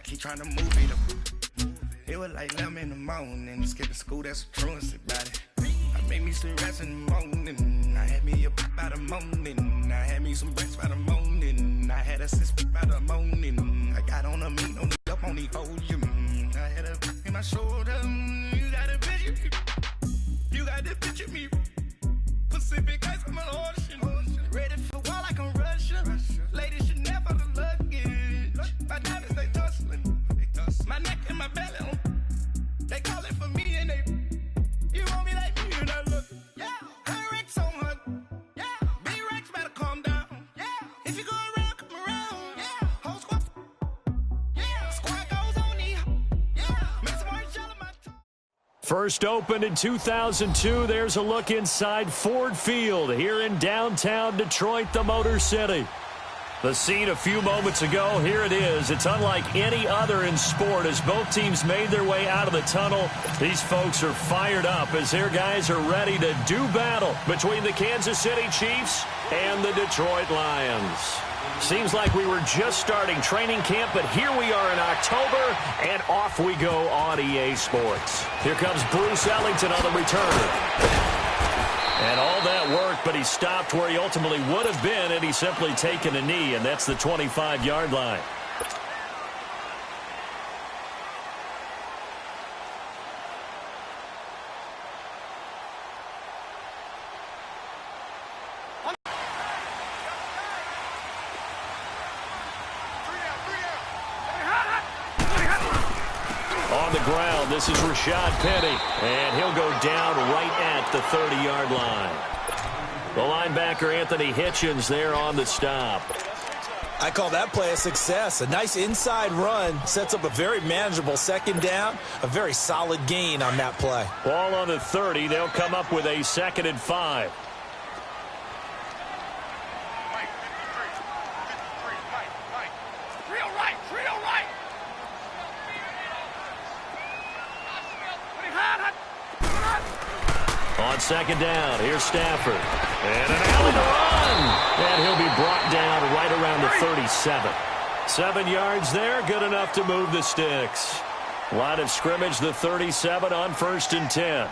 keep trying to move it up. It was like 11 in the morning, skipping school, that's what truancy about it. I made me some rest in the morning, I had me a pop by the morning, I had me some breakfast by the morning, I had a six by the morning, I got on a meat, on the up on the podium, I had a in my shoulder, you got a picture me, you got the picture me, Pacific ice from an ocean, ready for war like I'm Russia, ladies should never the luggage, my diamonds they tussling, my neck and my belly on. They call it for me and they. You want me like me and I look. Yeah. Her Rex on her. Yeah. B-Rex better calm down. Yeah. If you go around, come around. Yeah. Whole squad. Yeah. Squad goes on the. Yeah. Make some more shell in my tongue. First opened in 2002. There's a look inside Ford Field here in downtown Detroit, the Motor City. The scene a few moments ago, here it is. It's unlike any other in sport as both teams made their way out of the tunnel. These folks are fired up as their guys are ready to do battle between the Kansas City Chiefs and the Detroit Lions. Seems like we were just starting training camp, but here we are in October, and off we go on EA Sports. Here comes Bruce Ellington on the return. And all that worked, but he stopped where he ultimately would have been had he simply taken a knee, and that's the 25-yard line. On the ground, this is Rashad Penny, and he'll go down right at the 30-yard line. The linebacker, Anthony Hitchens, there on the stop. I call that play a success. A nice inside run sets up a very manageable second down, a very solid gain on that play. Ball on the 30. They'll come up with a 2nd and 5. On 2nd down, here's Stafford. And an alley to run. And he'll be brought down right around the 37. 7 yards there, good enough to move the sticks. Line of scrimmage, the 37 on 1st and 10.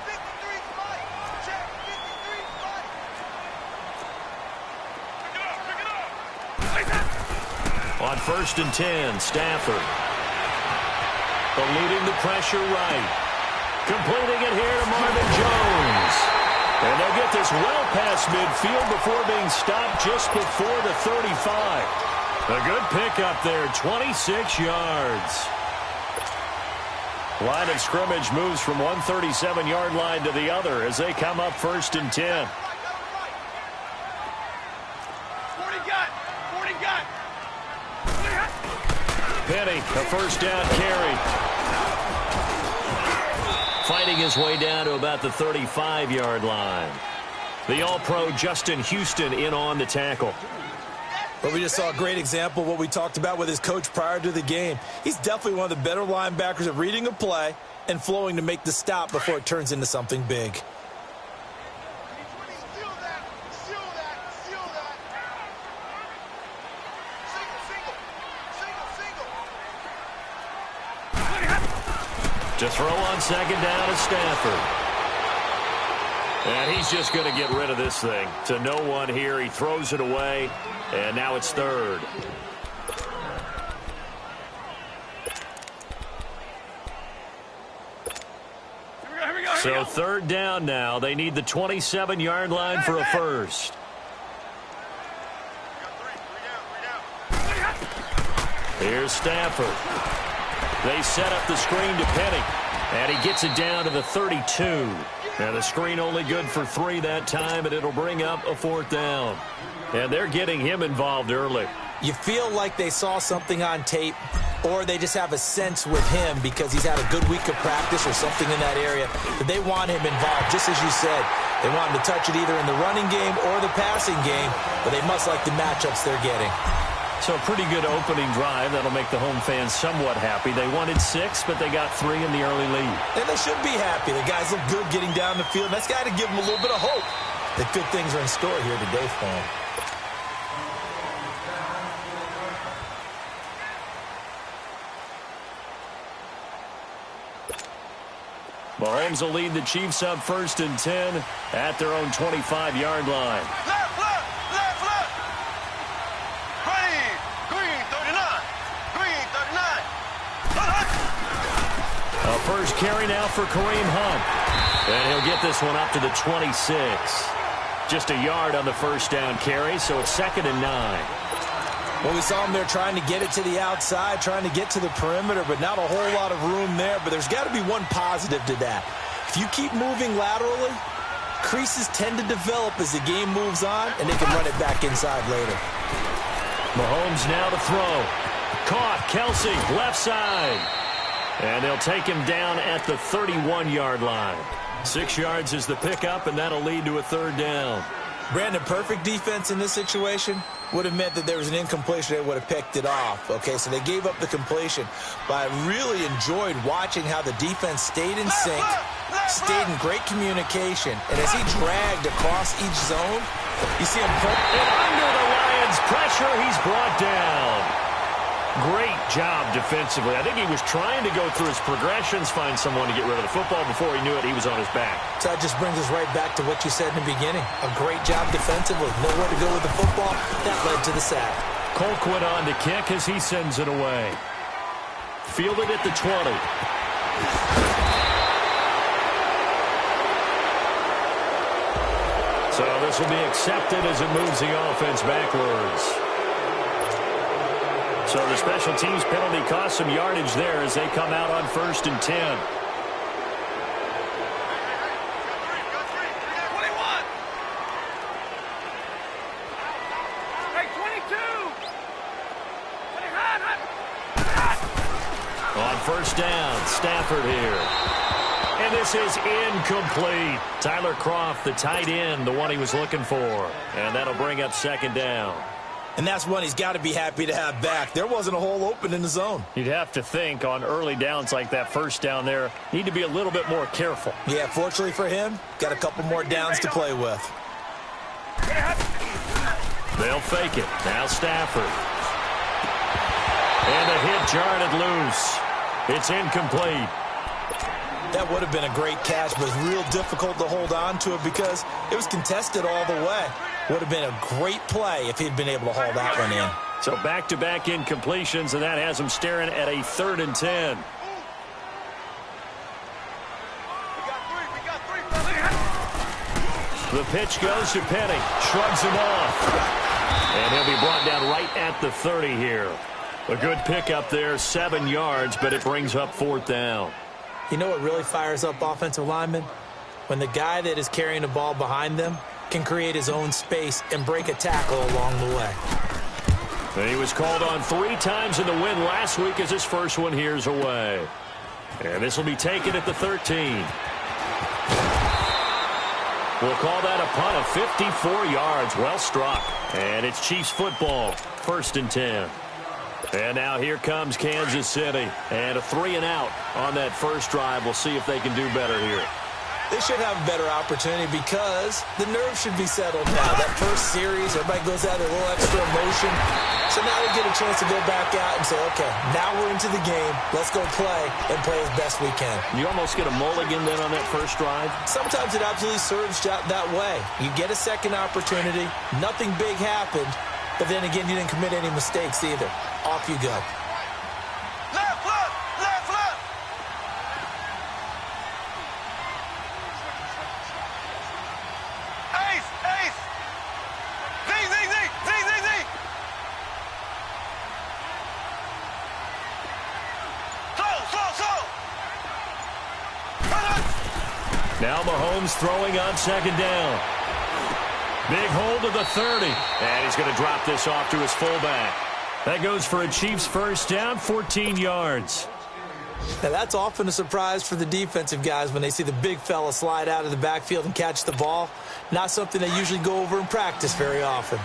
On 1st and 10, Stafford. Eluding the pressure right. Completing it here to Marvin Jones. And they'll get this well past midfield before being stopped just before the 35. A good pickup there, 26 yards. Line of scrimmage moves from one 37-yard line to the other as they come up 1st and 10. 40 gun. Penny, a first down carry. Fighting his way down to about the 35-yard line. The All-Pro Justin Houston in on the tackle. But we just saw a great example of what we talked about with his coach prior to the game. He's definitely one of the better linebackers at reading a play and flowing to make the stop before it turns into something big. To throw on 2nd down to Stafford. And he's just going to get rid of this thing. To no one here. He throws it away. And now it's 3rd. Here we go. So 3rd down now. They need the 27-yard line for a first. Here's Stafford. They set up the screen to Penny, and he gets it down to the 32. And the screen only good for 3 that time, and it'll bring up a 4th down. And they're getting him involved early. You feel like they saw something on tape, or they just have a sense with him because he's had a good week of practice or something in that area that they want him involved, just as you said. They want him to touch it either in the running game or the passing game, but they must like the matchups they're getting. So a pretty good opening drive. That'll make the home fans somewhat happy. They wanted 6, but they got 3 in the early lead. And they should be happy. The guys look good getting down the field. That's got to give them a little bit of hope that good things are in store here today for them. Mahomes will lead the Chiefs up 1st and 10 at their own 25-yard line. Left, left, left, left. Green, 39. Green, 39. A first carry now for Kareem Hunt. And he'll get this one up to the 26. Just a yard on the first down carry, so it's 2nd and 9. Well, we saw him there trying to get it to the outside, trying to get to the perimeter, but not a whole lot of room there. But there's got to be one positive to that. If you keep moving laterally, creases tend to develop as the game moves on, and they can run it back inside later. Mahomes now to throw. Caught, Kelsey, left side. And they'll take him down at the 31-yard line. 6 yards is the pickup, and that'll lead to a 3rd down. Brandon, perfect defense in this situation would have meant that there was an incompletion. They would have picked it off. Okay, so they gave up the completion. But I really enjoyed watching how the defense stayed in sync, stayed in great communication. And as he dragged across each zone, you see him pull. And under the Lions' pressure, he's brought down. Great job defensively. I think he was trying to go through his progressions, find someone to get rid of the football. Before he knew it, he was on his back. So that just brings us right back to what you said in the beginning. A great job defensively. Nowhere to go with the football. That led to the sack. Colquitt on to kick as he sends it away. Fielded at the 20. So this will be accepted as it moves the offense backwards. So the special teams penalty cost some yardage there as they come out on 1st and 10. On 1st down, Stafford here. And this is incomplete. Tyler Kroft, the tight end, the one he was looking for. And that'll bring up 2nd down. And that's one he's got to be happy to have back. There wasn't a hole open in the zone. You'd have to think on early downs like that, 1st down there, need to be a little bit more careful. Yeah, fortunately for him, got a couple more downs to play with. They'll fake it. Now Stafford. And a hit jarred loose. It's incomplete. That would have been a great catch, but it's real difficult to hold on to it because it was contested all the way. Would have been a great play if he'd been able to haul that one in. So back-to-back incompletions, and that has him staring at a 3rd and 10. The pitch goes to Penny. Shrugs him off. And he'll be brought down right at the 30 here. A good pickup there, 7 yards, but it brings up 4th down. You know what really fires up offensive linemen? When the guy that is carrying the ball behind them can create his own space and break a tackle along the way. And he was called on 3 times in the win last week as his first one here's away. And this will be taken at the 13. We'll call that a punt of 54 yards. Well struck. And it's Chiefs football. 1st and 10. And now here comes Kansas City. And a 3-and-out on that first drive. We'll see if they can do better here. They should have a better opportunity because the nerves should be settled now. That first series, everybody goes out with a little extra emotion. So now they get a chance to go back out and say, okay, now we're into the game. Let's go play and play as best we can. You almost get a mulligan then on that first drive? Sometimes it absolutely serves that way. You get a second opportunity. Nothing big happened. But then again, you didn't commit any mistakes either. Off you go. Left, left, left, left. Ace, ace. Z, Z, Z, Z, Z, Z. Slow. Now Mahomes throwing on 2nd down. Big hold of the 30. And he's going to drop this off to his fullback. That goes for a Chiefs first down, 14 yards. Now, that's often a surprise for the defensive guys when they see the big fella slide out of the backfield and catch the ball. Not something they usually go over in practice very often.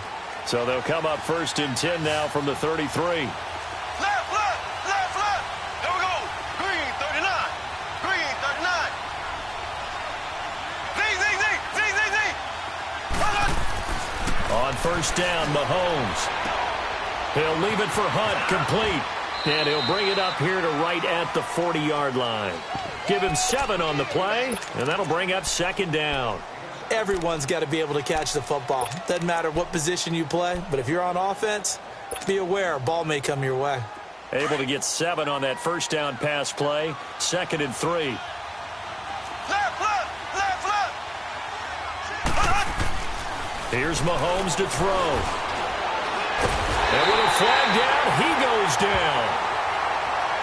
So they'll come up 1st and 10 now from the 33. Left. There we go. Green, 39. Green, 39. Z. On 1st down, Mahomes. He'll leave it for Hunt, complete. And he'll bring it up here to right at the 40-yard line. Give him 7 on the play, and that'll bring up second down. Everyone's got to be able to catch the football. Doesn't matter what position you play, but if you're on offense, be aware a ball may come your way. Able to get 7 on that first down pass play. 2nd and 3. Here's Mahomes to throw. And with a flag down, he goes down.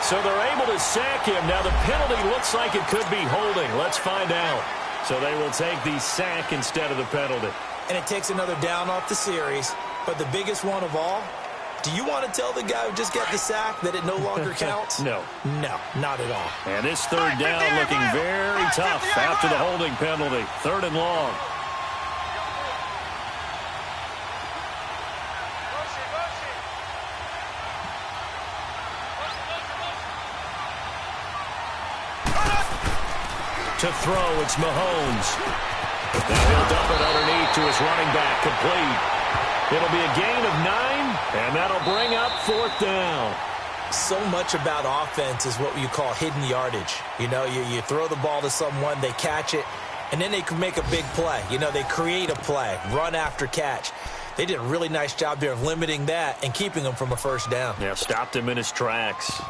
So they're able to sack him. Now the penalty looks like it could be holding. Let's find out. So they will take the sack instead of the penalty. And it takes another down off the series. But the biggest one of all, do you want to tell the guy who just got the sack that it no longer counts? No. No, not at all. And this third down looking very tough after the holding penalty. 3rd and long. To throw, it's Mahomes. Now he'll dump it underneath to his running back, complete. It'll be a gain of 9, and that'll bring up 4th down. So much about offense is what you call hidden yardage. You know, you throw the ball to someone, they catch it, and then they can make a big play. You know, they create a play, run after catch. They did a really nice job there of limiting that and keeping him from a first down. Yeah, stopped him in his tracks.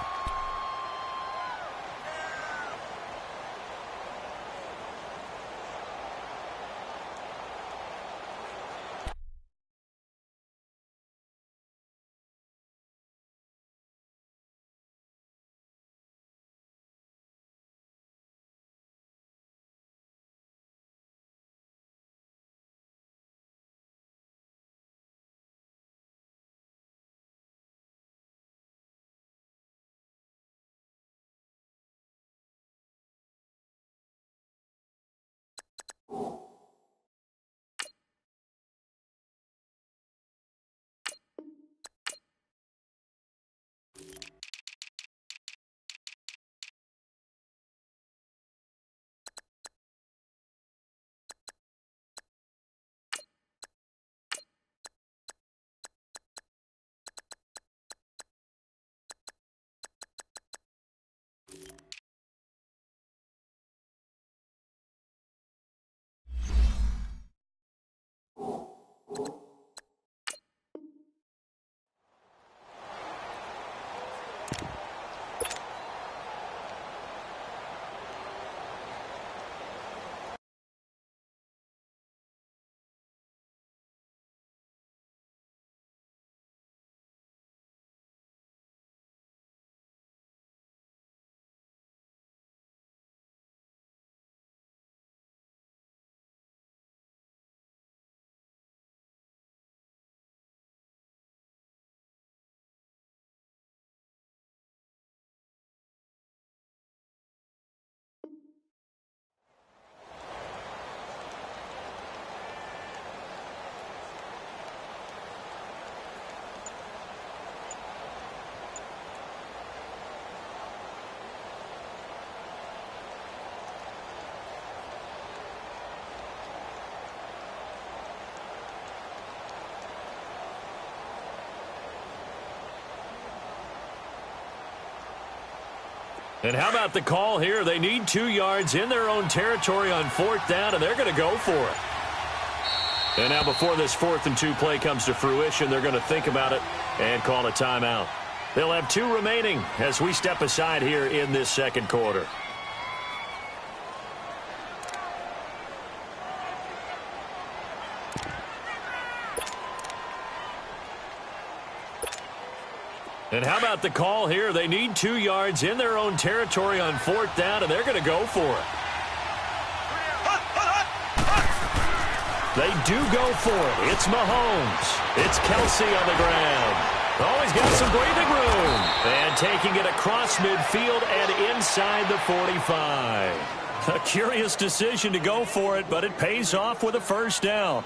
And how about the call here? They need 2 yards in their own territory on 4th down, and they're going to go for it. And now before this 4th and 2 play comes to fruition, they're going to think about it and call a timeout. They'll have 2 remaining as we step aside here in this second quarter. And how about the call here? They need 2 yards in their own territory on 4th down, and they're going to go for it. They do go for it. It's Mahomes. It's Kelsey on the ground. Oh, he's got some breathing room. And taking it across midfield and inside the 45. A curious decision to go for it, but it pays off with a first down.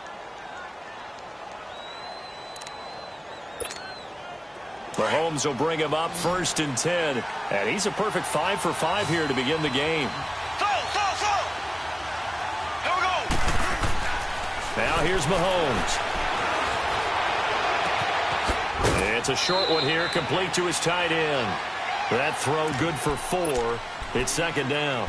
Mahomes will bring him up 1st and 10. And he's a perfect 5 for 5 here to begin the game. Now here's Mahomes. It's a short one here, complete to his tight end. That throw good for 4. It's second down.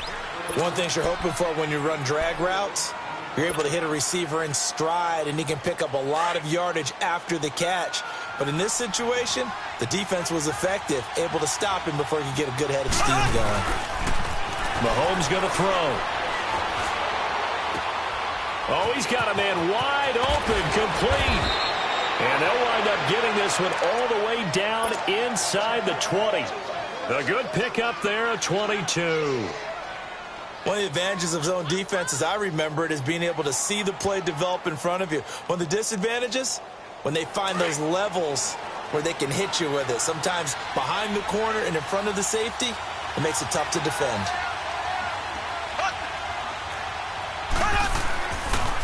One thing you're hoping for when you run drag routes, you're able to hit a receiver in stride, and he can pick up a lot of yardage after the catch. But in this situation, the defense was effective, able to stop him before he could get a good head of steam going. Mahomes going to throw. Oh, he's got a man wide open, complete. And they'll wind up getting this one all the way down inside the 20. A good pickup there, a 22. One of the advantages of zone defense, as I remember it, is being able to see the play develop in front of you. One of the disadvantages, when they find those levels where they can hit you with it, sometimes behind the corner and in front of the safety, it makes it tough to defend.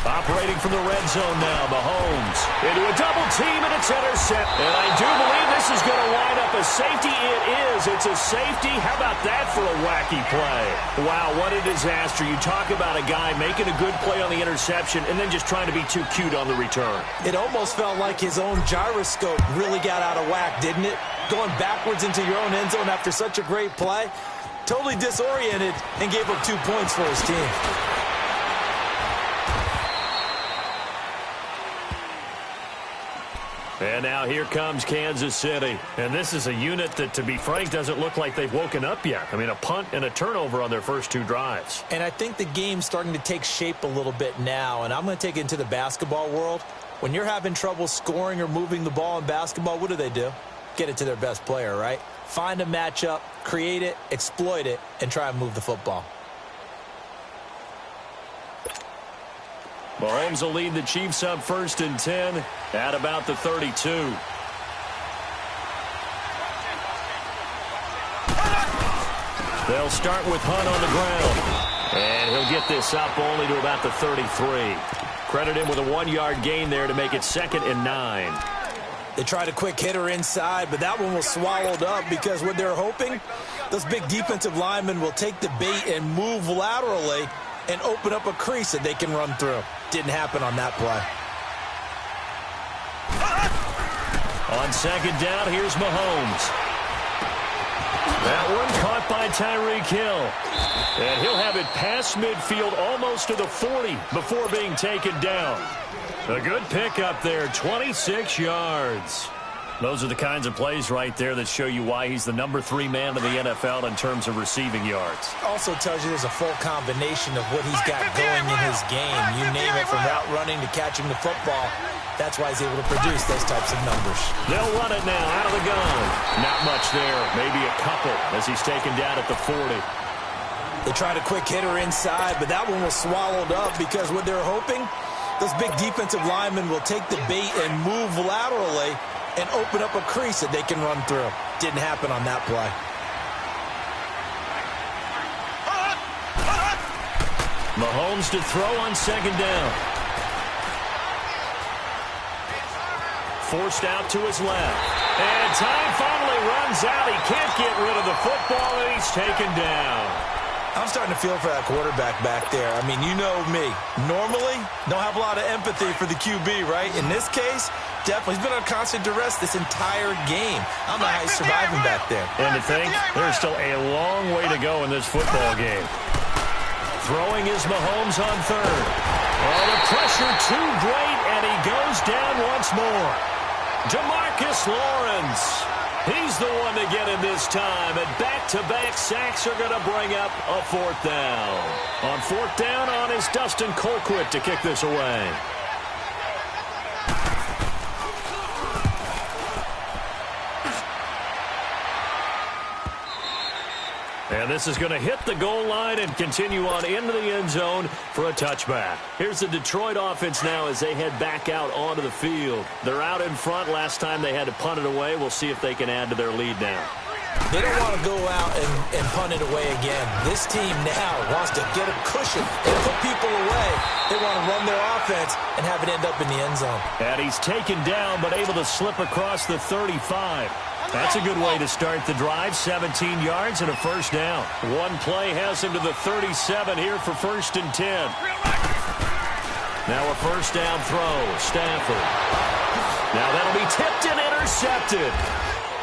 Operating from the red zone now, Mahomes into a double team, and it's intercept. And I do believe this is going to wind up a safety. It is. It's a safety. How about that for a wacky play? Wow, what a disaster. You talk about a guy making a good play on the interception and then just trying to be too cute on the return. It almost felt like his own gyroscope really got out of whack, didn't it? Going backwards into your own end zone after such a great play. Totally disoriented and gave up 2 points for his team. And now here comes Kansas City. And this is a unit that, to be frank, doesn't look like they've woken up yet. I mean, a punt and a turnover on their first 2 drives. And I think the game's starting to take shape a little bit now. And I'm going to take it into the basketball world. When you're having trouble scoring or moving the ball in basketball, what do? Get it to their best player, right? Find a matchup, create it, exploit it, and try and move the football. Mahomes will lead the Chiefs up 1st and 10 at about the 32. They'll start with Hunt on the ground. And he'll get this up only to about the 33. Credit him with a 1-yard gain there to make it 2nd and 9. They tried a quick hitter inside, but that one was swallowed up because what they're hoping, those big defensive linemen will take the bait and move laterally and open up a crease that they can run through. Didn't happen on that play. On 2nd down, here's Mahomes. That one caught by Tyreek Hill. And he'll have it past midfield almost to the 40 before being taken down. A good pickup there, 26 yards. Those are the kinds of plays right there that show you why he's the number 3 man in the NFL in terms of receiving yards. Also tells you there's a full combination of what he's got going in his game. You name it, from route running to catching the football. That's why he's able to produce those types of numbers. They'll run it now out of the gun. Not much there, maybe a couple as he's taken down at the 40. They tried a quick hitter inside, but that one was swallowed up because what they're hoping, those big defensive linemen will take the bait and move laterally and open up a crease that they can run through. Didn't happen on that play. Mahomes to throw on 2nd down. Forced out to his left. And time finally runs out. He can't get rid of the football, and he's taken down. I'm starting to feel for that quarterback back there. I mean, you know me. Normally, don't have a lot of empathy for the QB, right? In this case, definitely. He's been on constant duress this entire game. I don't know how he's surviving back there. And to think, there's still a long way to go in this football game. Throwing is Mahomes on 3rd. Oh, the pressure too great, and he goes down once more. DeMarcus Lawrence. He's the one to get him this time, and back-to-back sacks are going to bring up a 4th down. On 4th down, on is Dustin Colquitt to kick this away. And this is going to hit the goal line and continue on into the end zone for a touchback. Here's the Detroit offense now as they head back out onto the field. They're out in front. Last time they had to punt it away. We'll see if they can add to their lead now. They don't want to go out and punt it away again. This team now wants to get a cushion and put people away. They want to run their offense and have it end up in the end zone. And he's taken down but able to slip across the 35. That's a good way to start the drive. 17 yards and a 1st down. One play has him to the 37 here for 1st and 10. Now a 1st down throw. Stafford. Now that'll be tipped and intercepted.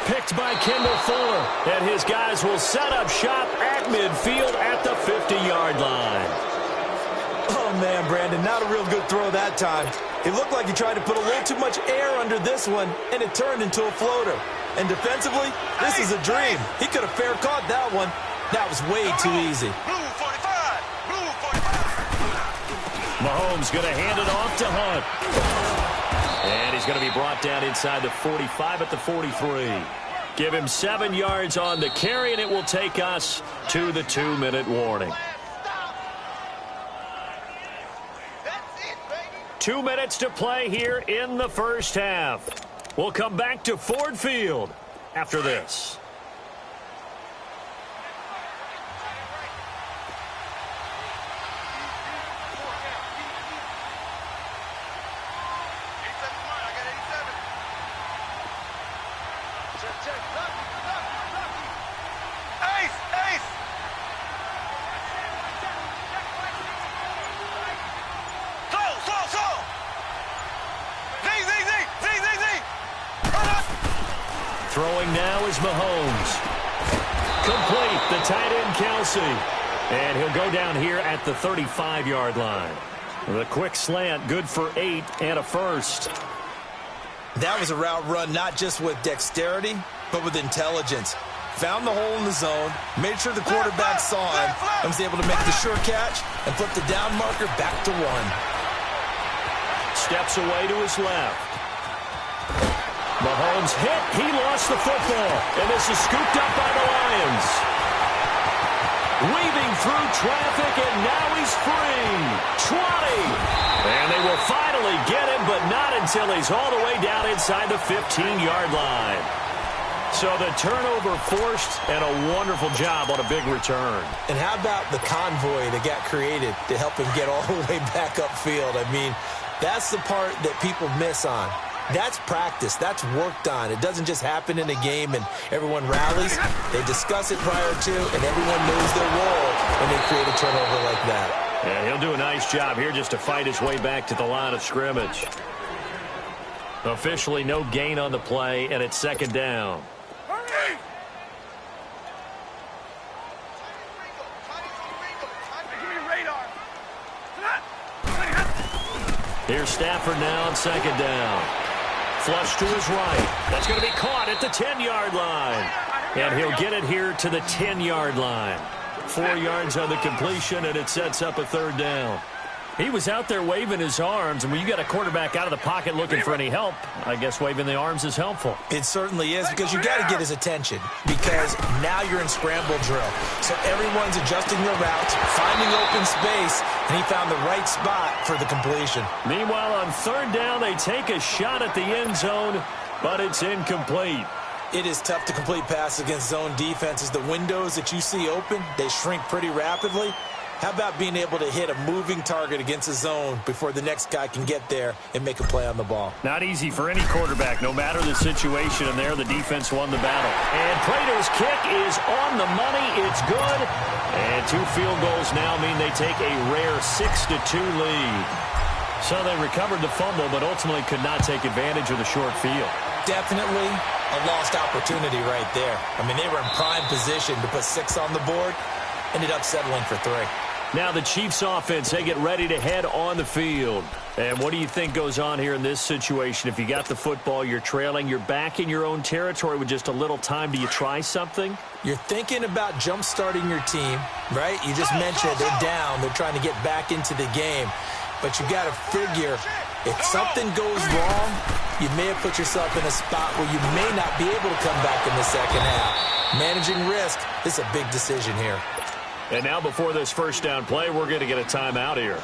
Picked by Kendall Fuller. And his guys will set up shop at midfield at the 50-yard line. Oh, man, Brandon, not a real good throw that time. It looked like he tried to put a little too much air under this one, and it turned into a floater. And defensively, this is a dream. He could have fair caught that one. That was way too easy. Blue 45. Blue 45. Mahomes going to hand it off to Hunt. And he's going to be brought down inside the 45 at the 43. Give him 7 yards on the carry, and it will take us to the 2-minute warning. 2 minutes to play here in the first half. We'll come back to Ford Field after this. Throwing now is Mahomes. Complete, the tight end Kelsey. And he'll go down here at the 35-yard line. The quick slant, good for 8 and a first. That was a route run not just with dexterity, but with intelligence. Found the hole in the zone, made sure the quarterback saw him, and was able to make the sure catch and flip the down marker back to 1. Steps away to his left. Mahomes hit. He lost the football. And this is scooped up by the Lions. Weaving through traffic, and now he's free. 20. And they will finally get him, but not until he's all the way down inside the 15-yard line. So the turnover forced, and a wonderful job on a big return. And how about the convoy that got created to help him get all the way back upfield? I mean, that's the part that people miss on. That's practice. That's worked on. It doesn't just happen in a game and everyone rallies. They discuss it prior to, and everyone knows their role when they create a turnover like that. Yeah, he'll do a nice job here just to fight his way back to the line of scrimmage. Officially no gain on the play, and it's second down. Here's Stafford now on second down. Flush to his right. That's going to be caught at the 10-yard line. And he'll get it here to the 10-yard line. 4 yards on the completion, and it sets up a third down. He was out there waving his arms, and when you got a quarterback out of the pocket looking for any help, I guess waving the arms is helpful. It certainly is, because you got to get his attention, because now you're in scramble drill. So everyone's adjusting their routes, finding open space, and he found the right spot for the completion. Meanwhile, on third down, they take a shot at the end zone, but it's incomplete. It is tough to complete passes against zone defenses. The windows that you see open, they shrink pretty rapidly. How about being able to hit a moving target against a zone before the next guy can get there and make a play on the ball? Not easy for any quarterback, no matter the situation, and there the defense won the battle. And Prato's kick is on the money. It's good. And 2 field goals now mean they take a rare 6-2 lead. So they recovered the fumble, but ultimately could not take advantage of the short field. Definitely a lost opportunity right there. I mean, they were in prime position to put 6 on the board. Ended up settling for 3. Now the Chiefs offense, they get ready to head on the field. And what do you think goes on here in this situation? If you got the football, you're trailing, you're back in your own territory with just a little time. Do you try something? You're thinking about jump-starting your team, right? You just mentioned they're down. They're trying to get back into the game. But you got to figure, if something goes wrong, you may have put yourself in a spot where you may not be able to come back in the second half. Managing risk is a big decision here. And now before this first down play, we're going to get a timeout here.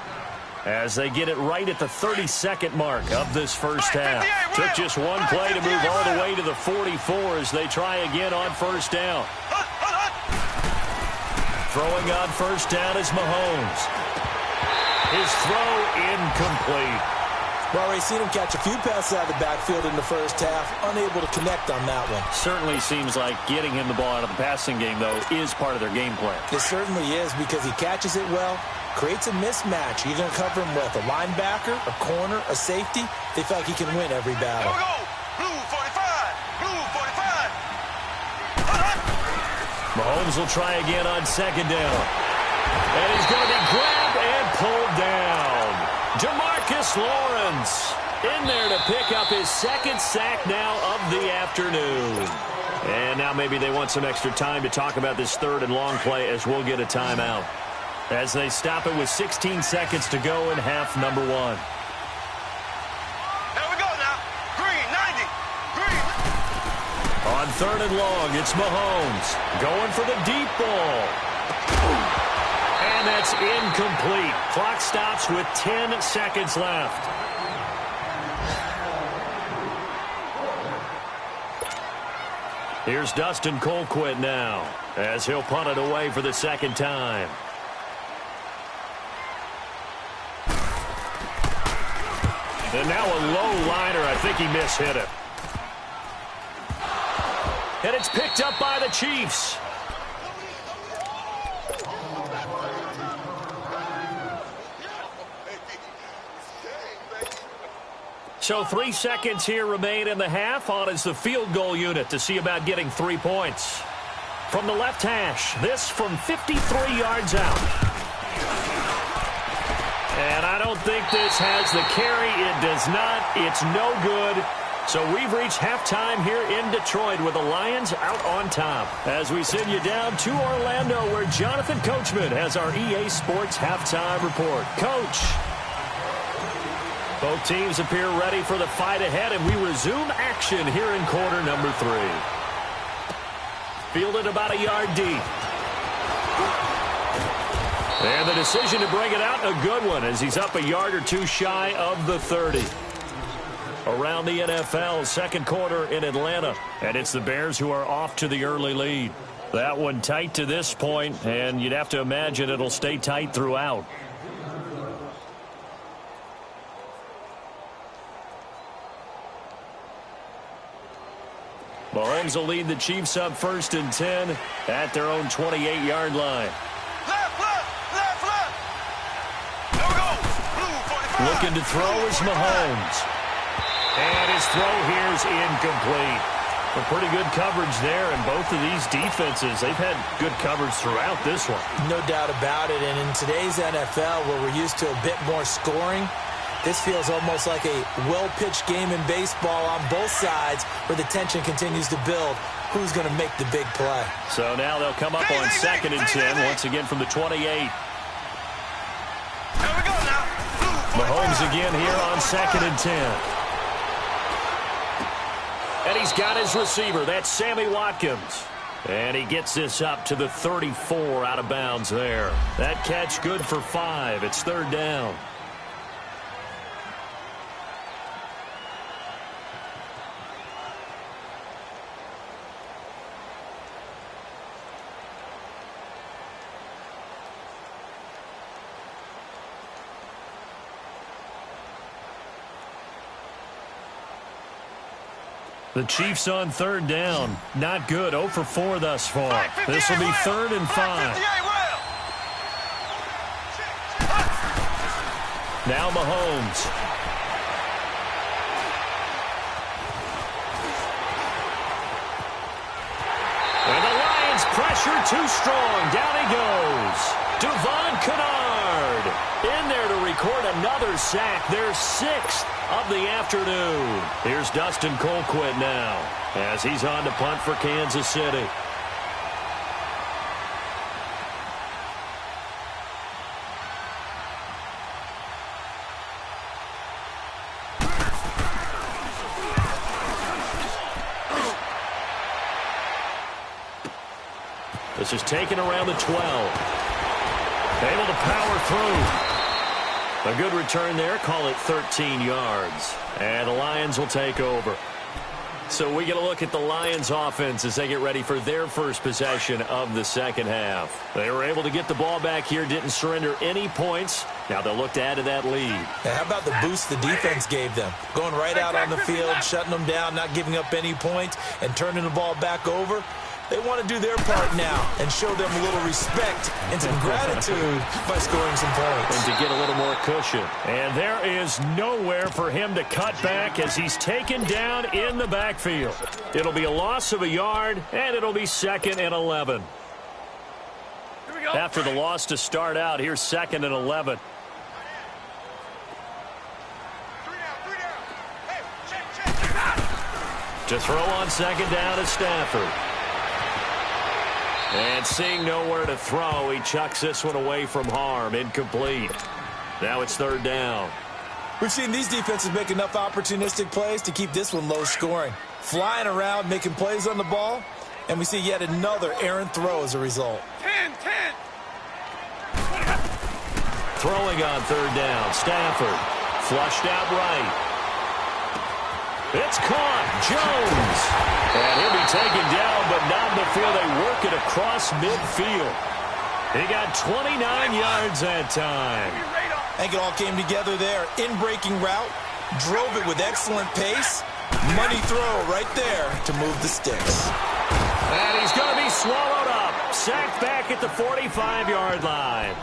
As they get it right at the 32nd mark of this first half. Took just one play to move all the way to the 44 as they try again on first down. Throwing on first down is Mahomes. His throw incomplete. Well, already seen him catch a few passes out of the backfield in the first half, unable to connect on that one. Certainly seems like getting him the ball out of the passing game, though, is part of their game plan. It certainly is, because he catches it well, creates a mismatch. You're going to cover him with a linebacker, a corner, a safety. They feel like he can win every battle. Here we go. Blue 45. Blue 45. Mahomes will try again on second down. And he's going to be grabbed and pulled down. DeMarcus Lawrence in there to pick up his second sack now of the afternoon. And now maybe they want some extra time to talk about this third and long play as we'll get a timeout. As they stop it with 16 seconds to go in half number one. There we go now. Green, 90. Green. On third and long, it's Mahomes going for the deep ball. And that's incomplete. Clock stops with 10 seconds left. Here's Dustin Colquitt now as he'll punt it away for the second time. And now a low liner. I think he mishit it. And it's picked up by the Chiefs. So 3 seconds here remain in the half. On is the field goal unit to see about getting 3 points. From the left hash, this from 53 yards out. And I don't think this has the carry. It does not. It's no good. So we've reached halftime here in Detroit with the Lions out on top. As we send you down to Orlando where Jonathan Coachman has our EA Sports halftime report. Coach. Both teams appear ready for the fight ahead, and we resume action here in quarter number 3. Fielded about a yard deep. And the decision to bring it out, a good one, as he's up a yard or two shy of the 30. Around the NFL, second quarter in Atlanta, and it's the Bears who are off to the early lead. That one tight to this point, and you'd have to imagine it'll stay tight throughout. Mahomes will lead the Chiefs up 1st and 10 at their own 28-yard line. Left, left, left, left. There we go. Blue 45. Looking to throw is Mahomes. And his throw here is incomplete. A pretty good coverage there, and both of these defenses, they've had good coverage throughout this one. No doubt about it, and in today's NFL, where we're used to a bit more scoring, this feels almost like a well-pitched game in baseball on both sides where the tension continues to build. Who's going to make the big play? So now they'll come up on 2nd and 10 once again from the 28. There we go now. Blue 45. Mahomes again here on 2nd and 10. And he's got his receiver. That's Sammy Watkins. And he gets this up to the 34 out of bounds there. That catch good for 5. It's 3rd down. The Chiefs on 3rd down. Not good. 0 for 4 thus far. This will be 3rd and 5. Now Mahomes. And the Lions pressure too strong. Down he goes. Devon Kennard in there to record another sack. Their 6th of the afternoon. Here's Dustin Colquitt now as he's on to punt for Kansas City. This is taken around the 12. Able to power through. A good return there. Call it 13 yards. And the Lions will take over. So we get a look at the Lions offense as they get ready for their first possession of the second half. They were able to get the ball back here, didn't surrender any points. Now they'll look to add to that lead. How about the boost the defense gave them? Going right out on the field, shutting them down, not giving up any points, and turning the ball back over. They want to do their part now and show them a little respect and some gratitude by scoring some points. And to get a little more cushion. And there is nowhere for him to cut back as he's taken down in the backfield. It'll be a loss of a yard, and it'll be 2nd and 11. After the loss to start out, here's 2nd and 11. To throw on 2nd down is Stafford. And seeing nowhere to throw, he chucks this one away from harm. Incomplete. Now it's 3rd down. We've seen these defenses make enough opportunistic plays to keep this one low scoring. Flying around, making plays on the ball, and we see yet another errant throw as a result. 10. Throwing on 3rd down, Stafford. Flushed out right. It's caught. Jones. And he'll be taken down, but not before they work it across midfield. He got 29 yards that time. I think it all came together there. In-breaking route. Drove it with excellent pace. Money throw right there to move the sticks. And he's going to be swallowed up. Sacked back at the 45-yard line.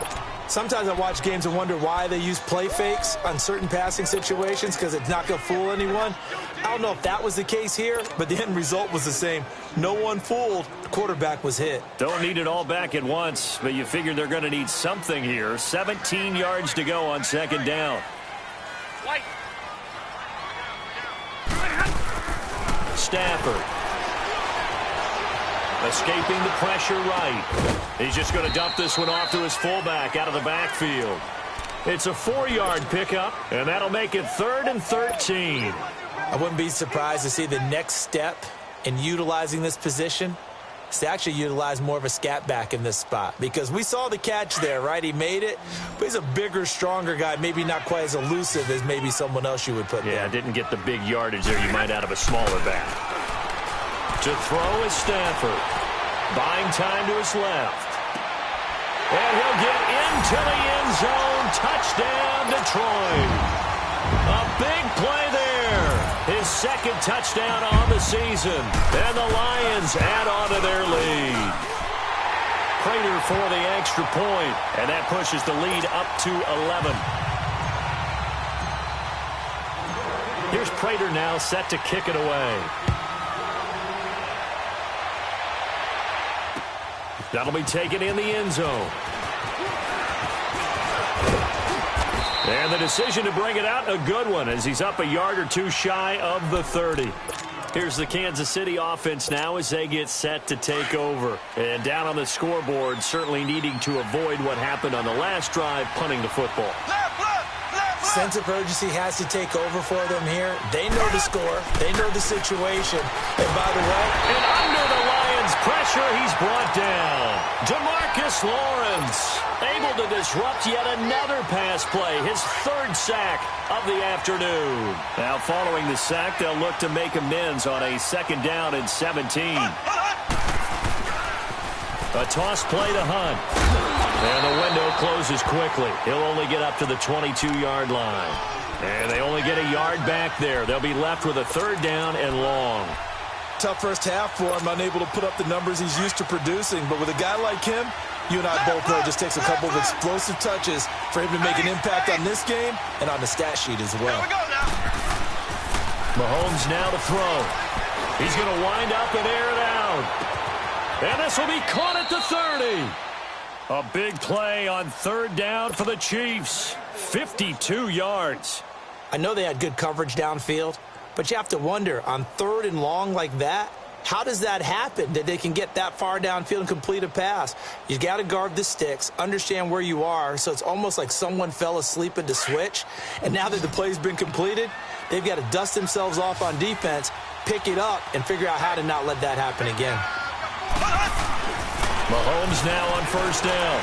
Sometimes I watch games and wonder why they use play fakes on certain passing situations because it's not going to fool anyone. I don't know if that was the case here, but the end result was the same. No one fooled. The quarterback was hit. Don't need it all back at once, but you figure they're going to need something here. 17 yards to go on 2nd down. Stafford. Escaping the pressure right. He's just going to dump this one off to his fullback out of the backfield. It's a 4-yard pickup, and that'll make it 3rd and 13. I wouldn't be surprised to see the next step in utilizing this position is to actually utilize more of a scat back in this spot. Because we saw the catch there, right? He made it, but he's a bigger, stronger guy, maybe not quite as elusive as maybe someone else you would put there. Yeah, didn't get the big yardage there you might out of a smaller back. To throw is Stafford. Buying time to his left. And he'll get into the end zone. Touchdown, Detroit. A big play there. His 2nd touchdown on the season. And the Lions add on to their lead. Prater for the extra point. And that pushes the lead up to 11. Here's Prater now set to kick it away. That'll be taken in the end zone. And the decision to bring it out, a good one, as he's up a yard or two shy of the 30. Here's the Kansas City offense now as they get set to take over. And down on the scoreboard, certainly needing to avoid what happened on the last drive, punting the football. Sense of urgency has to take over for them here. They know the score. They know the situation. And by the way, and under the Lions' pressure, he's brought down. DeMarcus Lawrence able to disrupt yet another pass play. His 3rd sack of the afternoon. Now following the sack, they'll look to make amends on a 2nd down and 17. A toss play to Hunt. And the window closes quickly. He'll only get up to the 22-yard line. And they only get a yard back there. They'll be left with a 3rd down and long. Tough first half for him, unable to put up the numbers he's used to producing. But with a guy like him, you and I both know it just takes a couple of explosive touches for him to make an impact on this game and on the stat sheet as well. Mahomes now to throw. He's going to wind up and air it out. And this will be caught at the 30. A big play on 3rd down for the Chiefs. 52 yards. I know they had good coverage downfield, but you have to wonder, on 3rd and long like that, how does that happen that they can get that far downfield and complete a pass? You got to guard the sticks, understand where you are, so it's almost like someone fell asleep at the switch, and now that the play's been completed, they've got to dust themselves off on defense, pick it up, and figure out how to not let that happen again. Mahomes now on 1st down.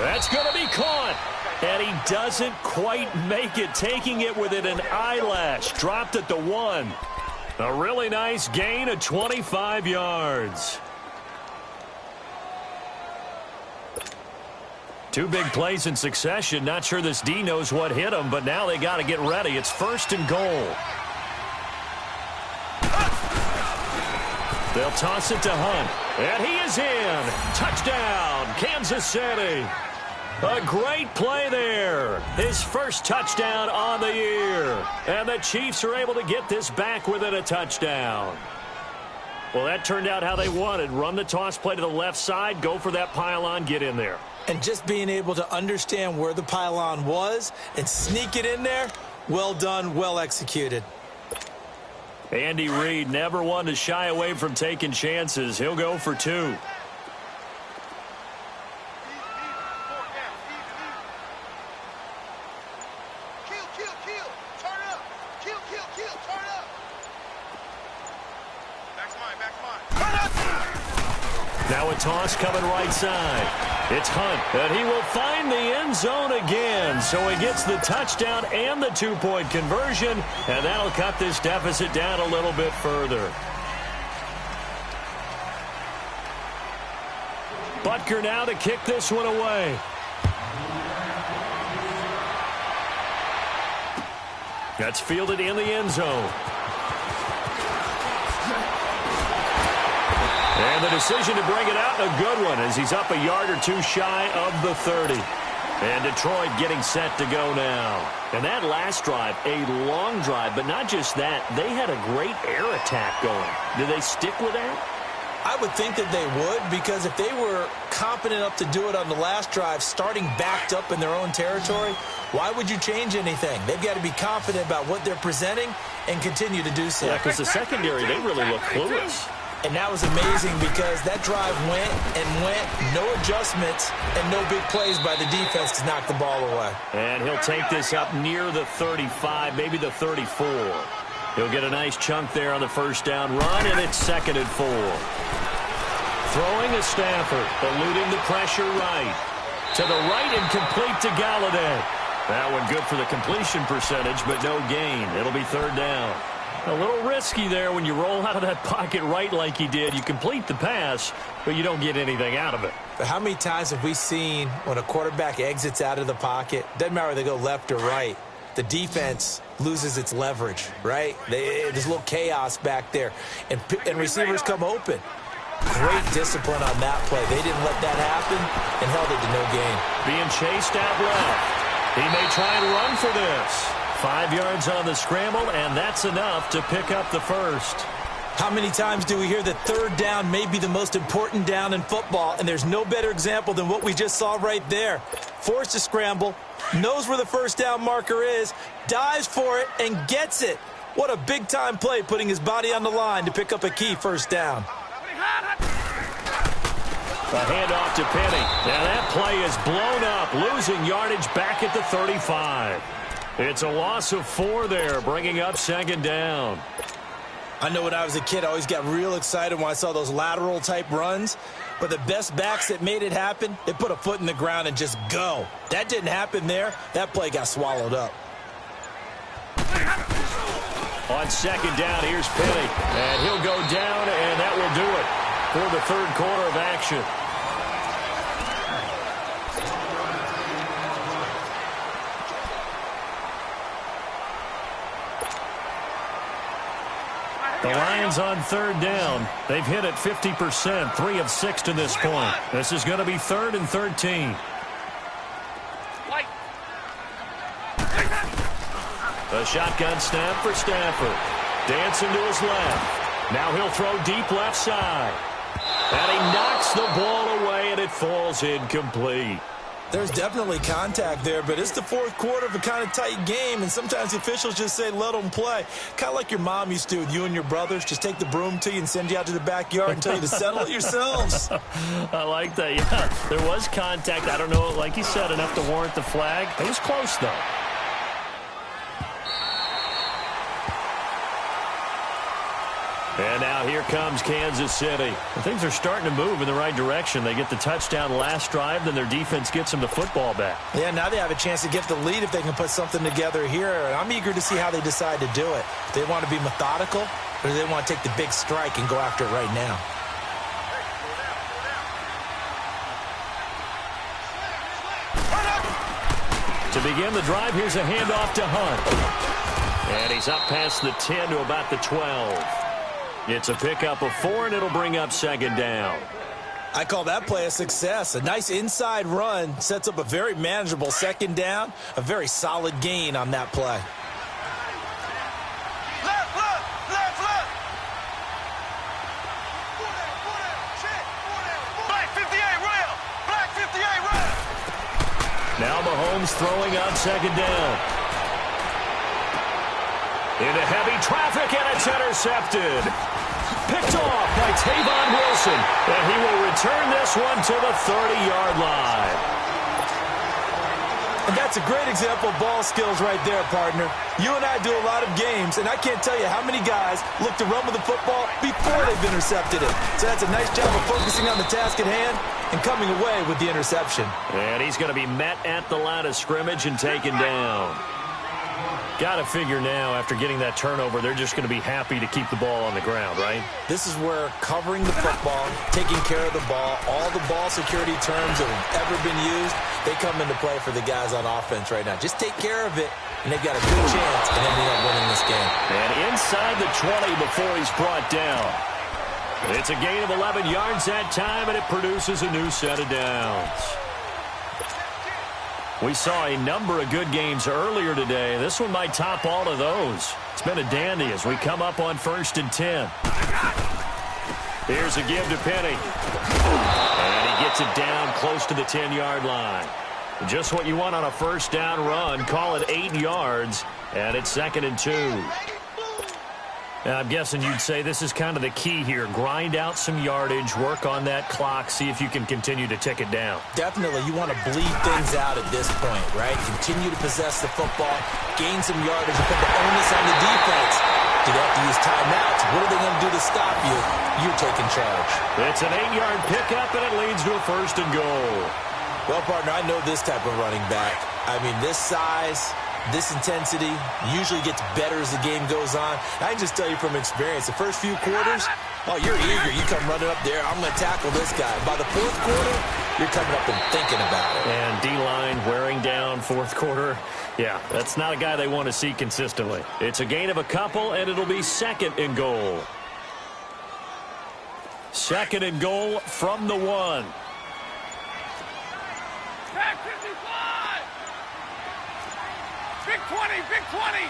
That's going to be caught. And he doesn't quite make it, taking it within an eyelash. Dropped at the 1. A really nice gain of 25 yards. 2 big plays in succession. Not sure this D knows what hit him, but now they got to get ready. It's 1st and goal. They'll toss it to Hunt. And he is in. Touchdown, Kansas City. A great play there. His first touchdown on the year. And the Chiefs are able to get this back within a touchdown. Well, that turned out how they wanted. Run the toss play to the left side, go for that pylon, get in there. And just being able to understand where the pylon was and sneak it in there, well done, well executed. Andy Reid never one to shy away from taking chances. He'll go for 2. Now a toss coming right side. It's Hunt, and he will find the end zone again. So he gets the touchdown and the 2-point conversion, and that'll cut this deficit down a little bit further. Butker now to kick this one away. That's fielded in the end zone. And the decision to bring it out, a good one, as he's up a yard or 2 shy of the 30. And Detroit getting set to go now. And that last drive, a long drive, but not just that. They had a great air attack going. Do they stick with that? I would think that they would, because if they were competent enough to do it on the last drive, starting backed up in their own territory, why would you change anything? They've got to be confident about what they're presenting and continue to do so. Yeah, because the secondary, they really look clueless. And that was amazing because that drive went and went, no adjustments, and no big plays by the defense to knock the ball away. And he'll take this up near the 35, maybe the 34. He'll get a nice chunk there on the first down run, and it's 2nd and 4. Throwing a Stafford, eluding the pressure right. To the right and complete to Galladay. That one good for the completion percentage, but no gain. It'll be 3rd down. A little risky there when you roll out of that pocket right like he did. You complete the pass, but you don't get anything out of it. But how many times have we seen when a quarterback exits out of the pocket, doesn't matter whether they go left or right, the defense loses its leverage, right? There's a little chaos back there, and receivers come open. Great discipline on that play. They didn't let that happen and held it to no gain. Being chased out left. He may try and run for this. 5 yards on the scramble, and that's enough to pick up the first. How many times do we hear that 3rd down may be the most important down in football, and there's no better example than what we just saw right there. Forced to scramble, knows where the first down marker is, dives for it, and gets it. What a big-time play, putting his body on the line to pick up a key first down. A handoff to Penny. Now that play is blown up, losing yardage back at the 35. It's a loss of 4 there, bringing up 2nd down. I know when I was a kid, I always got real excited when I saw those lateral-type runs. But the best backs that made it happen, they put a foot in the ground and just go. That didn't happen there. That play got swallowed up. On 2nd down, here's Penny. And he'll go down, and that will do it for the 3rd quarter of action. The Lions on 3rd down. They've hit it 50%, 3 of 6 to this point. This is going to be 3rd and 13. A shotgun snap for Stafford. Dancing to his left. Now he'll throw deep left side. And he knocks the ball away, and it falls incomplete. There's definitely contact there, but it's the 4th quarter of a kind of tight game, and sometimes the officials just say, let them play. Kind of like your mom used to with you and your brothers. Just take the broom to you and send you out to the backyard and tell you to settle it yourselves. I like that, yeah. There was contact. I don't know, like you said, enough to warrant the flag. It was close, though. And now here comes Kansas City. And things are starting to move in the right direction. They get the touchdown last drive, then their defense gets them the football back. Yeah, now they have a chance to get the lead if they can put something together here. And I'm eager to see how they decide to do it. Do they want to be methodical, or do they want to take the big strike and go after it right now? To begin the drive, here's a handoff to Hunt. And he's up past the 10 to about the 12. It's a pickup of 4, and it'll bring up second down. I call that play a success. A nice inside run sets up a very manageable second down, a very solid gain on that play. Now Mahomes throwing on second down. Into heavy traffic, and it's intercepted. Picked off by Tavon Wilson, and he will return this one to the 30-yard line. And that's a great example of ball skills right there, partner. You and I do a lot of games, and I can't tell you how many guys look to run with the football before they've intercepted it. So that's a nice job of focusing on the task at hand and coming away with the interception. And he's going to be met at the line of scrimmage and taken down. Got to figure now, after getting that turnover, they're just going to be happy to keep the ball on the ground, right? This is where covering the football, taking care of the ball, all the ball security terms that have ever been used, they come into play for the guys on offense right now. Just take care of it, and they've got a good chance at ending up winning this game. And inside the 20 before he's brought down. It's a gain of 11 yards that time, and it produces a new set of downs. We saw a number of good games earlier today. This one might top all of those. It's been a dandy as we come up on 1st and 10. Here's a give to Penny. And he gets it down close to the 10-yard line. Just what you want on a first down run. Call it 8 yards, and it's 2nd and 2. I'm guessing you'd say this is kind of the key here. Grind out some yardage, work on that clock, see if you can continue to tick it down. Definitely. You want to bleed things out at this point, right? Continue to possess the football, gain some yardage, and put the onus on the defense. Do they have to use timeouts? What are they going to do to stop you? You're taking charge. It's an 8-yard pickup, and it leads to a 1st and goal. Well, partner, I know this type of running back. I mean, this size, this intensity usually gets better as the game goes on. I can just tell you from experience, the first few quarters, oh, you're eager. You come running up there, I'm going to tackle this guy. By the 4th quarter, you're coming up and thinking about it. And D-line wearing down 4th quarter. Yeah, that's not a guy they want to see consistently. It's a gain of a couple, and it'll be 2nd and goal. 2nd and goal from the 1. Back 55! Big 20, big 20!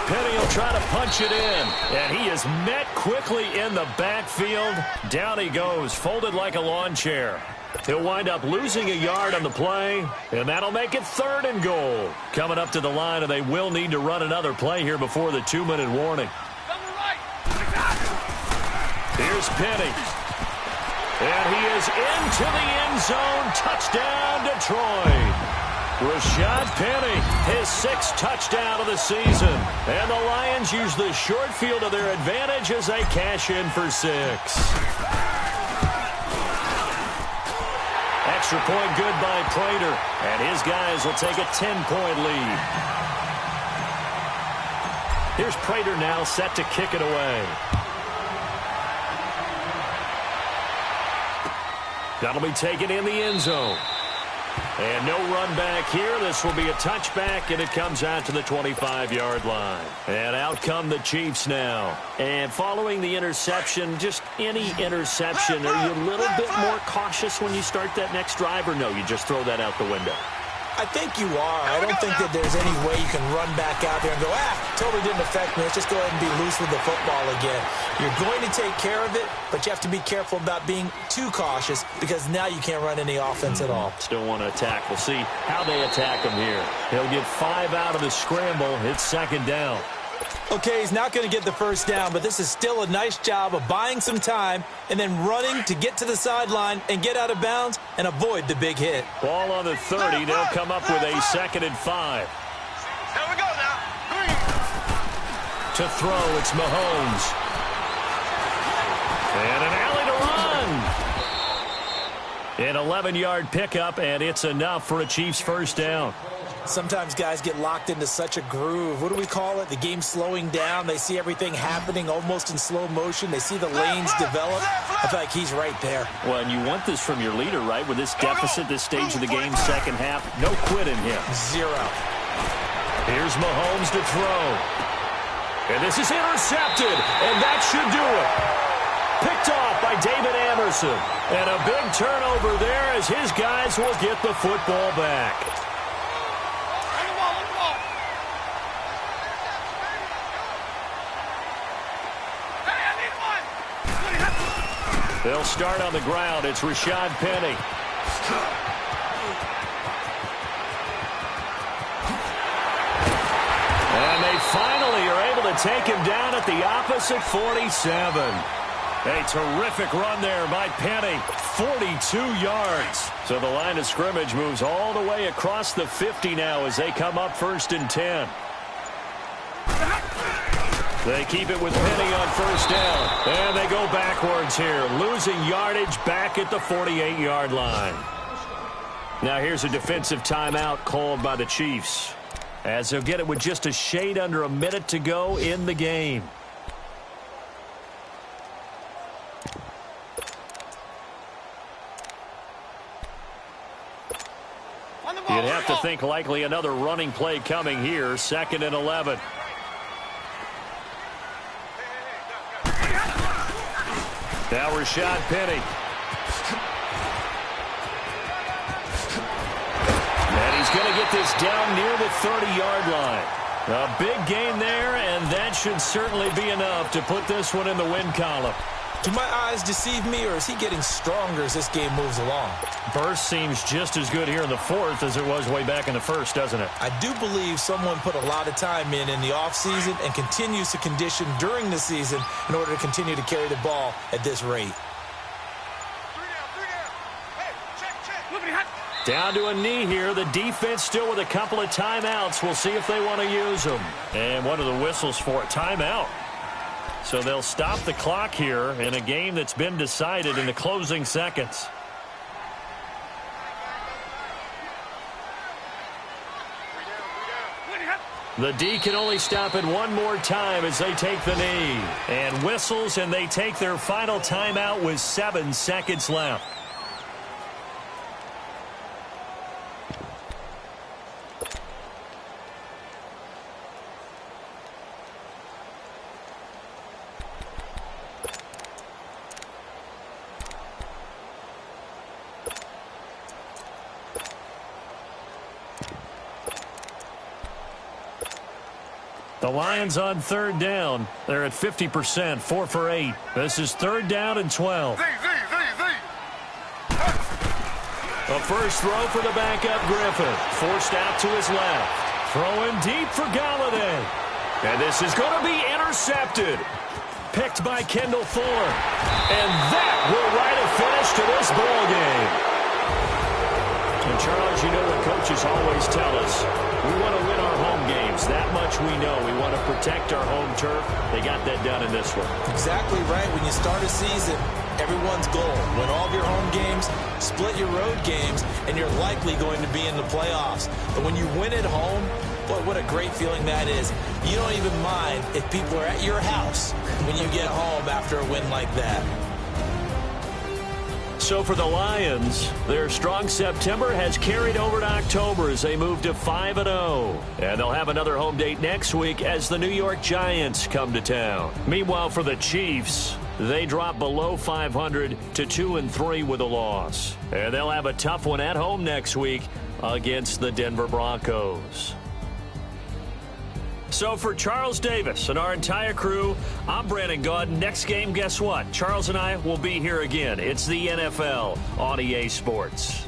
Penny will try to punch it in, and he is met quickly in the backfield. Down he goes, folded like a lawn chair. He'll wind up losing a yard on the play, and that'll make it 3rd and goal. Coming up to the line, and they will need to run another play here before the 2-minute warning. Here's Penny. And he is into the end zone. Touchdown, Detroit. Rashad Penny, his 6th touchdown of the season. And the Lions use the short field to their advantage as they cash in for 6. Extra point good by Prater. And his guys will take a 10-point lead. Here's Prater now set to kick it away. That'll be taken in the end zone. And no run back here. This will be a touchback, and it comes out to the 25-yard line. And out come the Chiefs now. And following the interception, just any interception, are you a little bit more cautious when you start that next drive, or no, you just throw that out the window? I think you are. I don't think that there's any way you can run back out there and go, totally didn't affect me. Let's just go ahead and be loose with the football again. You're going to take care of it, but you have to be careful about being too cautious because now you can't run any offense at all. Still want to attack. We'll see how they attack him here. He'll get 5 out of the scramble. It's 2nd down. Okay, he's not going to get the first down, but this is still a nice job of buying some time and then running to get to the sideline and get out of bounds and avoid the big hit. Ball on the 30. They'll come up with a 2nd and 5. Here we go now. To throw, it's Mahomes. And an alley to run. An 11-yard pickup, and it's enough for a Chiefs first down. Sometimes guys get locked into such a groove. What do we call it? The game slowing down. They see everything happening almost in slow motion. They see the lanes develop. I feel like he's right there. Well, and you want this from your leader, right? With this deficit, this stage of the game, 2nd half, no quit in him. 0. Here's Mahomes to throw. And this is intercepted, and that should do it. Picked off by David Anderson. And a big turnover there as his guys will get the football back. They'll start on the ground. It's Rashad Penny. And they finally are able to take him down at the opposite 47. A terrific run there by Penny. 42 yards. So the line of scrimmage moves all the way across the 50 now as they come up 1st and 10. They keep it with Penny on 1st down. And they go backwards here, losing yardage back at the 48-yard line. Now here's a defensive timeout called by the Chiefs, as they'll get it with just a shade under a minute to go in the game. You'd have to think likely another running play coming here, 2nd and 11. Now Rashad Penny. And he's going to get this down near the 30-yard line. A big gain there, and that should certainly be enough to put this one in the win column. Do my eyes deceive me, or is he getting stronger as this game moves along? Burst seems just as good here in the 4th as it was way back in the 1st, doesn't it? I do believe someone put a lot of time in the offseason and continues to condition during the season in order to continue to carry the ball at this rate. Down to a knee here. The defense still with a couple of timeouts. We'll see if they want to use them. And one of the whistles for a timeout. So they'll stop the clock here in a game that's been decided in the closing seconds. The D can only stop it one more time as they take the knee. And whistles, and they take their final timeout with 7 seconds left. The Lions on 3rd down. They're at 50%, 4 for 8. This is 3rd down and 12. A first throw for the backup Griffin. Forced out to his left. Throwing deep for Galladay. And this is going to be intercepted. Picked by Kendall Fuller. And that will write a finish to this ball game. And Charles, you know what coaches always tell us. We want to win our home games. That much we know. We want to protect our home turf. They got that done in this one. Exactly right. When you start a season, everyone's goal: win all of your home games, split your road games, and you're likely going to be in the playoffs. But when you win at home, boy, what a great feeling that is. You don't even mind if people are at your house when you get home after a win like that. So for the Lions, their strong September has carried over to October as they move to 5-0. And they'll have another home date next week as the New York Giants come to town. Meanwhile, for the Chiefs, they drop below 500 to 2-3 with a loss. And they'll have a tough one at home next week against the Denver Broncos. So for Charles Davis and our entire crew, I'm Brandon Gaudin. Next game, guess what? Charles and I will be here again. It's the NFL on EA Sports.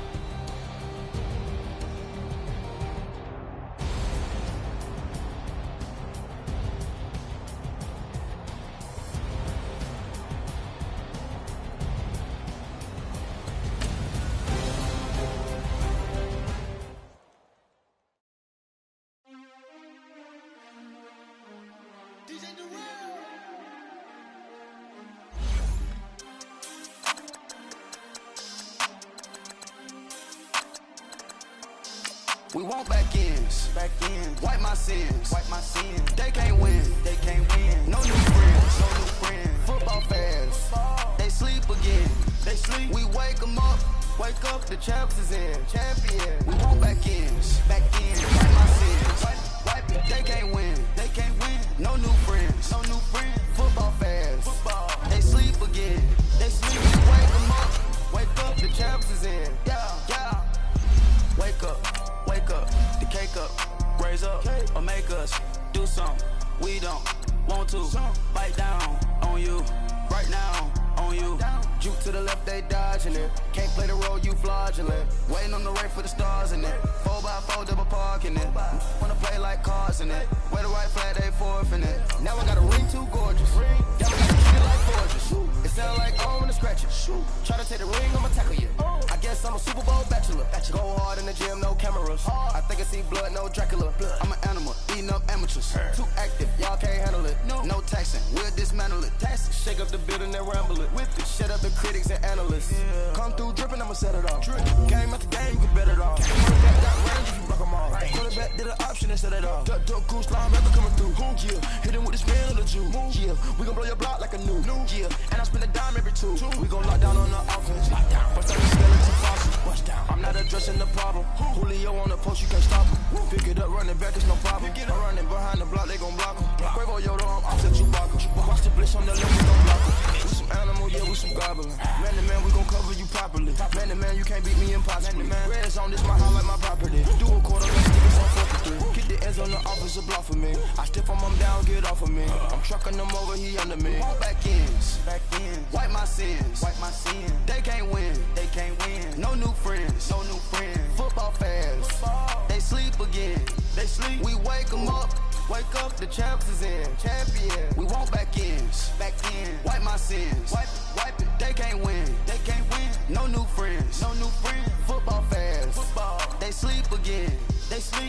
We want back ends, wipe my sins, They can't win, No new friends, Football fans, they sleep again, We wake them up, the champs is in, champion. We want back ends, wipe my sins, They can't win, No new friends. No new friends. Football fans. Football. They sleep again. They sleep. We wake them up. Wake up. The champs is in. Yeah. Yeah. Wake up. Wake up. The cake up. Raise up. Or make us do something. We don't want to. Bite down on you. Right now. On you. Juke to the left, they dodging it. Can't play the role, you fraudulent. Waiting on the rain for the stars in it. 4x4 double parking it. Wanna play like cars in it. Wear the white flag, they forfeit it. Now I got a ring too gorgeous. Now I got to treat it like gorgeous. It sound like I'm in a scratcher. Try to take the ring, I'ma tackle you. I guess I'm a Super Bowl bachelor. Go hard in the gym, no cameras. I think I see blood, no Dracula. I'm an animal, eating up amateurs. Too active, y'all can't handle it. No taxing, we'll dismantle it. Shake up the building and ramble it. With it, shut up the critics and analysts. Come through dripping, I'ma set it off. Game after game, you can bet it off. Quarterback got range if you block them all. Quarterback did an option and set it off. Duck goose, linebacker coming through. Yeah, hit him with the spin of the Jew. Yeah, we gon' blow your block like a new. Yeah, and I spend a dime every two. We gon' lock down on the offense. Bust down the skeleton fossil. I'm not addressing the problem. Julio on the post, you can't stop him. Pick it up, running back, it's no problem. I'm running behind the block, they gon' block him. Quavo Yoda, I'm offset Chewbacca. Watch the blitz on the left, we gon' block him. We some animal, yeah, we some goblin. Man to man, we gon' cover you properly. Man to man, you can't beat me impossibly. Red zone, this my highlight, my property. Do a quarter, let's take us on 4-3. Get the ends on the officer block for me. I stiff on them down, get off of me. I'm trucking them over, he under me. Back ends, wipe my sins, They can't win, No new friends, Football fans, they sleep again. We wake them up. Wake up, the champs is in. Champion. We want back ends. Wipe my sins. Wipe it. They can't win. No new friends. Football fans. They sleep again.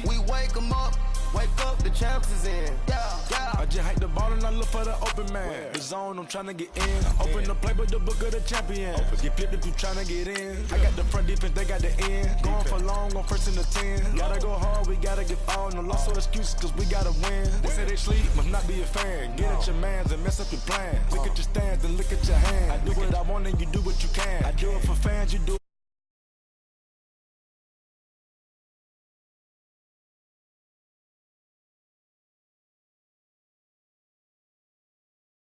We wake them up. Wake up, the champs is in. Yeah. I just hike the ball and I look for the open man. The zone, I'm tryna get in. Open the playbook, the book of the champion. Get flipped if you tryna get in. I got the front defense, they got the end. Going for long, on first and the 10. Gotta go hard, we gotta get all. No loss or excuses, cause we gotta win. They say they sleep, must not be a fan. Get at your mans and mess up your plans. Look at your stands and look at your hands. I do what I want and you do what you can. I do it for fans, you do